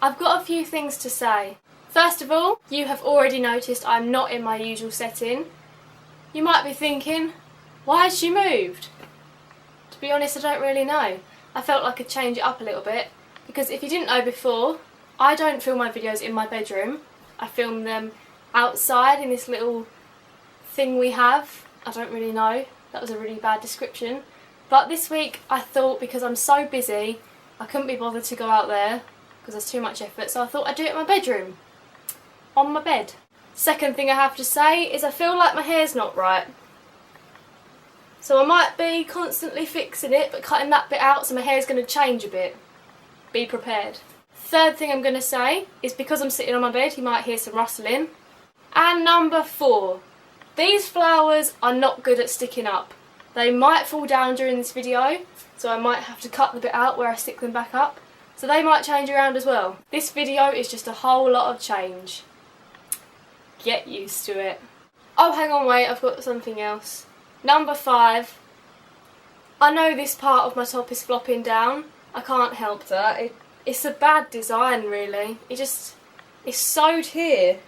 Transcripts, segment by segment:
I've got a few things to say. First of all, you have already noticed I'm not in my usual setting. You might be thinking, why has she moved? To be honest, I don't really know. I felt like I'd change it up a little bit, because if you didn't know before, I don't film my videos in my bedroom. I film them outside in this little thing we have. I don't really know, that was a really bad description. But this week I thought, because I'm so busy, I couldn't be bothered to go out there because there's too much effort, so I thought I'd do it in my bedroom, on my bed. Second thing I have to say is I feel like my hair's not right. So I might be constantly fixing it but cutting that bit out, so my hair's going to change a bit. Be prepared. Third thing I'm going to say is because I'm sitting on my bed you might hear some rustling. And number 4, these flowers are not good at sticking up. They might fall down during this video, so I might have to cut the bit out where I stick them back up. So they might change around as well. This video is just a whole lot of change. Get used to it. Oh, hang on, wait, I've got something else. Number 5. I know this part of my top is flopping down. I can't help that. It's a bad design, really. It's sewed here,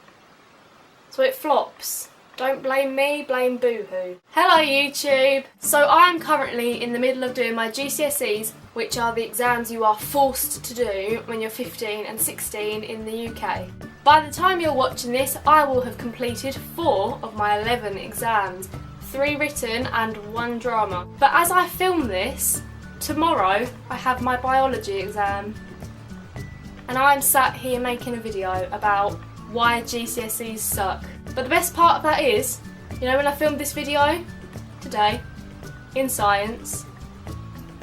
so it flops. Don't blame me, blame Boohoo. Hello YouTube! So I'm currently in the middle of doing my GCSEs, which are the exams you are forced to do when you're 15 and 16 in the UK. By the time you're watching this, I will have completed 4 of my 11 exams, 3 written and 1 drama. But as I film this, tomorrow I have my biology exam. And I'm sat here making a video about why GCSEs suck. But the best part of that is, you know, when I filmed this video today in science,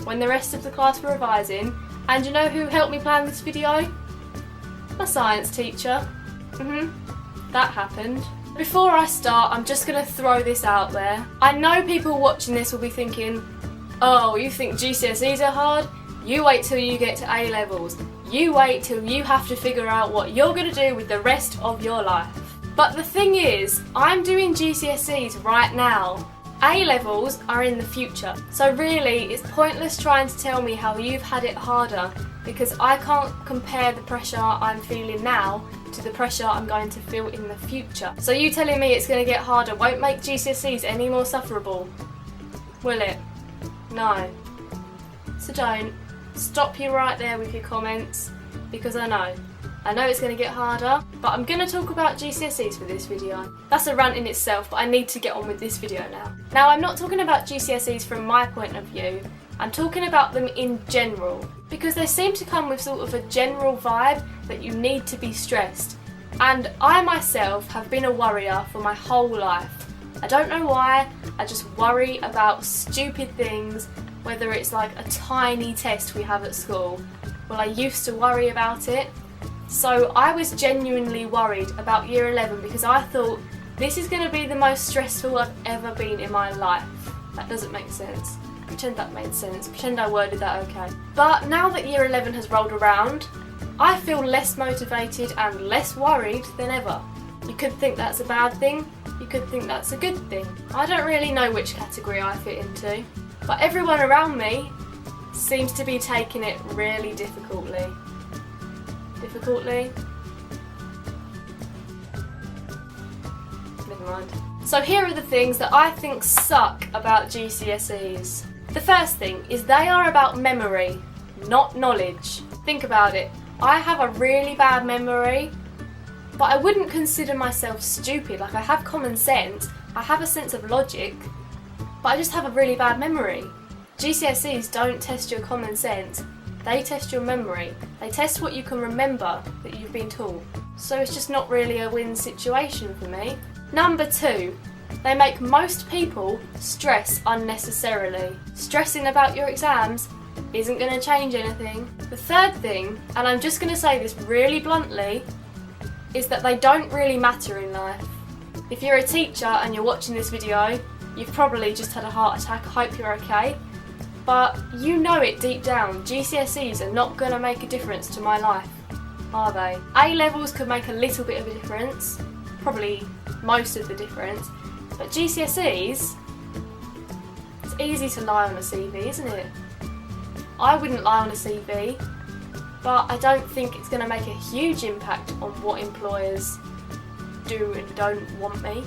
when the rest of the class were revising, and you know who helped me plan this video? My science teacher. That happened. Before I start, I'm just going to throw this out there. I know people watching this will be thinking, oh, you think GCSEs are hard? You wait till you get to A-levels. You wait till you have to figure out what you're going to do with the rest of your life. But the thing is, I'm doing GCSEs right now. A-levels are in the future. So really, it's pointless trying to tell me how you've had it harder, because I can't compare the pressure I'm feeling now to the pressure I'm going to feel in the future. So you telling me it's going to get harder won't make GCSEs any more sufferable, will it? No. So don't. Stop you right there with your comments, because I know it's going to get harder, but I'm going to talk about GCSEs for this video. That's a rant in itself, but I need to get on with this video now. Now, I'm not talking about GCSEs from my point of view, I'm talking about them in general, because they seem to come with sort of a general vibe that you need to be stressed. And I myself have been a worrier for my whole life. I don't know why, I just worry about stupid things, whether it's like a tiny test we have at school. Well, I used to worry about it. So I was genuinely worried about year 11 because I thought this is going to be the most stressful I've ever been in my life. That doesn't make sense. Pretend that made sense. Pretend I worded that okay. But now that year 11 has rolled around, I feel less motivated and less worried than ever. You could think that's a bad thing. You could think that's a good thing. I don't really know which category I fit into. But everyone around me seems to be taking it really difficultly. Never mind. So here are the things that I think suck about GCSEs. The first thing is they are about memory, not knowledge. Think about it. I have a really bad memory, but I wouldn't consider myself stupid. Like, I have common sense, I have a sense of logic, but I just have a really bad memory. GCSEs don't test your common sense, they test your memory. They test what you can remember that you've been taught. So it's just not really a win situation for me. Number 2, they make most people stress unnecessarily. Stressing about your exams isn't going to change anything. The third thing, and I'm just going to say this really bluntly, is that they don't really matter in life. If you're a teacher and you're watching this video, you've probably just had a heart attack. I hope you're okay. But you know it deep down, GCSEs are not going to make a difference to my life, are they? A-levels could make a little bit of a difference, probably most of the difference, but GCSEs, it's easy to lie on a CV, isn't it? I wouldn't lie on a CV. but I don't think it's going to make a huge impact on what employers do and don't want me.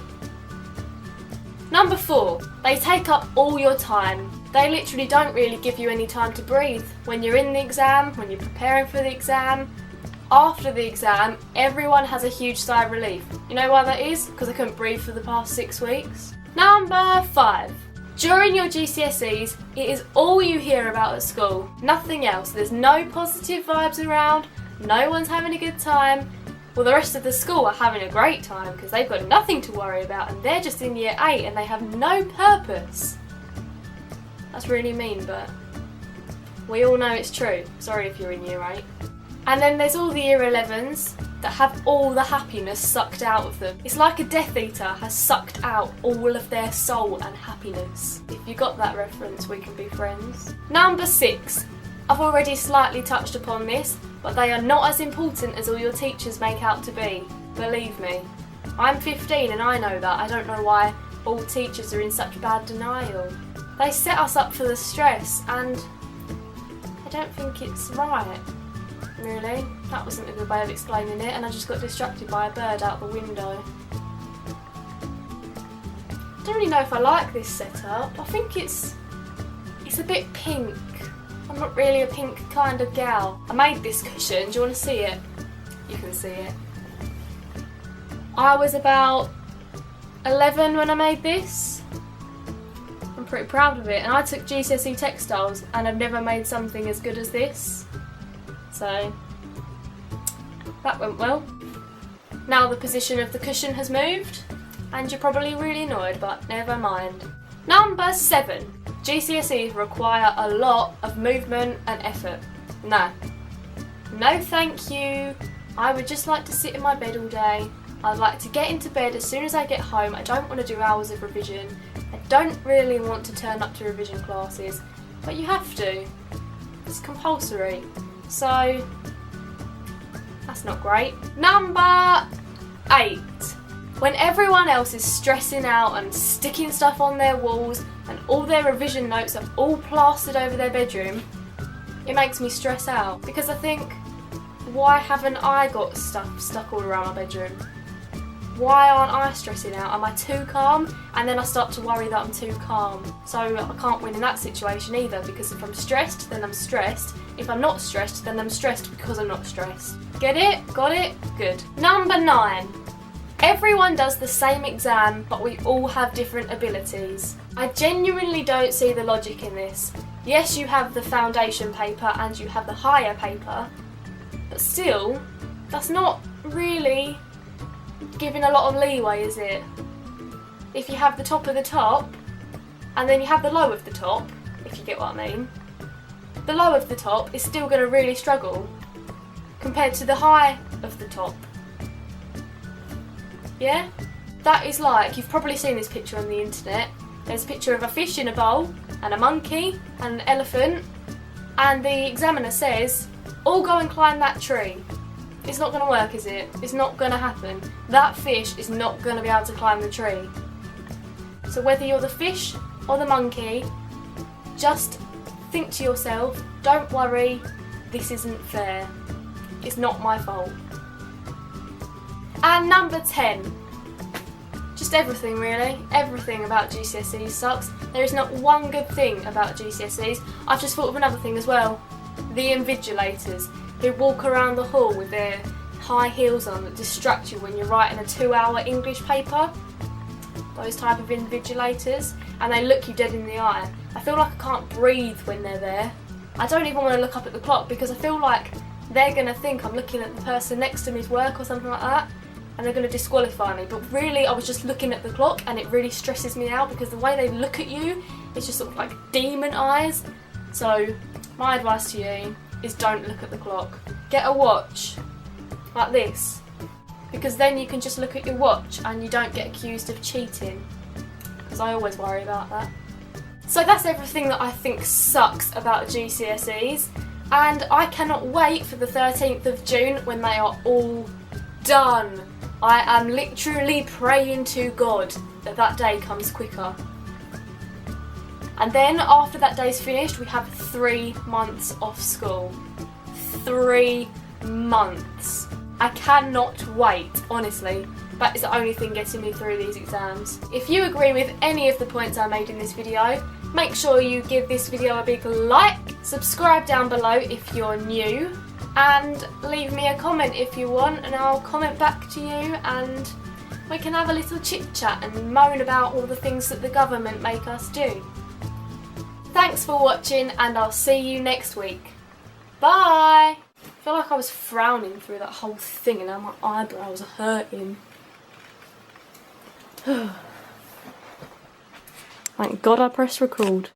Number 4, they take up all your time. They literally don't really give you any time to breathe. When you're in the exam, when you're preparing for the exam, after the exam, everyone has a huge sigh of relief. You know why that is? Because I couldn't breathe for the past 6 weeks. Number 5. During your GCSEs, it is all you hear about at school. Nothing else. There's no positive vibes around, no one's having a good time. Well, the rest of the school are having a great time because they've got nothing to worry about and they're just in year 8 and they have no purpose. That's really mean, but we all know it's true. Sorry if you're in year 8. And then there's all the year 11s that have all the happiness sucked out of them. It's like a Death Eater has sucked out all of their soul and happiness. If you got that reference, we can be friends. Number 6. I've already slightly touched upon this, but they are not as important as all your teachers make out to be. Believe me. I'm 15 and I know that. I don't know why all teachers are in such bad denial. They set us up for the stress and I don't think it's right. Really, that wasn't a good way of explaining it and I just got distracted by a bird out the window. I don't really know if I like this setup. I think it's a bit pink. I'm not really a pink kind of gal. I made this cushion, do you want to see it? You can see it. I was about 11 when I made this. I'm pretty proud of it and I took GCSE textiles and I've never made something as good as this. So that went well. Now the position of the cushion has moved and you're probably really annoyed, but never mind. Number 7. GCSEs require a lot of movement and effort. Nah. No thank you. I would just like to sit in my bed all day. I'd like to get into bed as soon as I get home. I don't want to do hours of revision. I don't really want to turn up to revision classes, but you have to. It's compulsory. So, that's not great. Number 8. When everyone else is stressing out and sticking stuff on their walls and all their revision notes are all plastered over their bedroom, it makes me stress out because I think, why haven't I got stuff stuck all around my bedroom? Why aren't I stressing out? Am I too calm? And then I start to worry that I'm too calm. So I can't win in that situation either because if I'm stressed, then I'm stressed. If I'm not stressed, then I'm stressed because I'm not stressed. Get it? Got it? Good. Number 9. Everyone does the same exam, but we all have different abilities. I genuinely don't see the logic in this. Yes, you have the foundation paper and you have the higher paper, but still, that's not really giving a lot of leeway, is it? If you have the top of the top, and then you have the low of the top, if you get what I mean, the low of the top is still going to really struggle compared to the high of the top. Yeah? That is like, you've probably seen this picture on the internet. There's a picture of a fish in a bowl, and a monkey, and an elephant, and the examiner says, all go and climb that tree. It's not going to work, is it? It's not going to happen. That fish is not going to be able to climb the tree. So whether you're the fish or the monkey, just think to yourself, don't worry, this isn't fair. It's not my fault. And number 10. Just everything really. Everything about GCSEs sucks. There is not one good thing about GCSEs. I've just thought of another thing as well. The invigilators who walk around the hall with their high heels on that distract you when you're writing a 2-hour English paper. Those type of invigilators. And they look you dead in the eye. I feel like I can't breathe when they're there. I don't even want to look up at the clock because I feel like they're going to think I'm looking at the person next to me's work or something like that. And they're going to disqualify me. But really, I was just looking at the clock and it really stresses me out because the way they look at you is just sort of like demon eyes. So, my advice to you is don't look at the clock. Get a watch, like this. Because then you can just look at your watch and you don't get accused of cheating. Because I always worry about that. So that's everything that I think sucks about GCSEs. And I cannot wait for the 13th of June when they are all done. I am literally praying to God that that day comes quicker. And then after that day's finished, we have 3 months off school. 3 months. I cannot wait, honestly. That is the only thing getting me through these exams. If you agree with any of the points I made in this video, make sure you give this video a big like, subscribe down below if you're new, and leave me a comment if you want, and I'll comment back to you and we can have a little chit chat and moan about all the things that the government make us do. Thanks for watching, and I'll see you next week. Bye! I feel like I was frowning through that whole thing and now my eyebrows are hurting. Thank God I pressed record.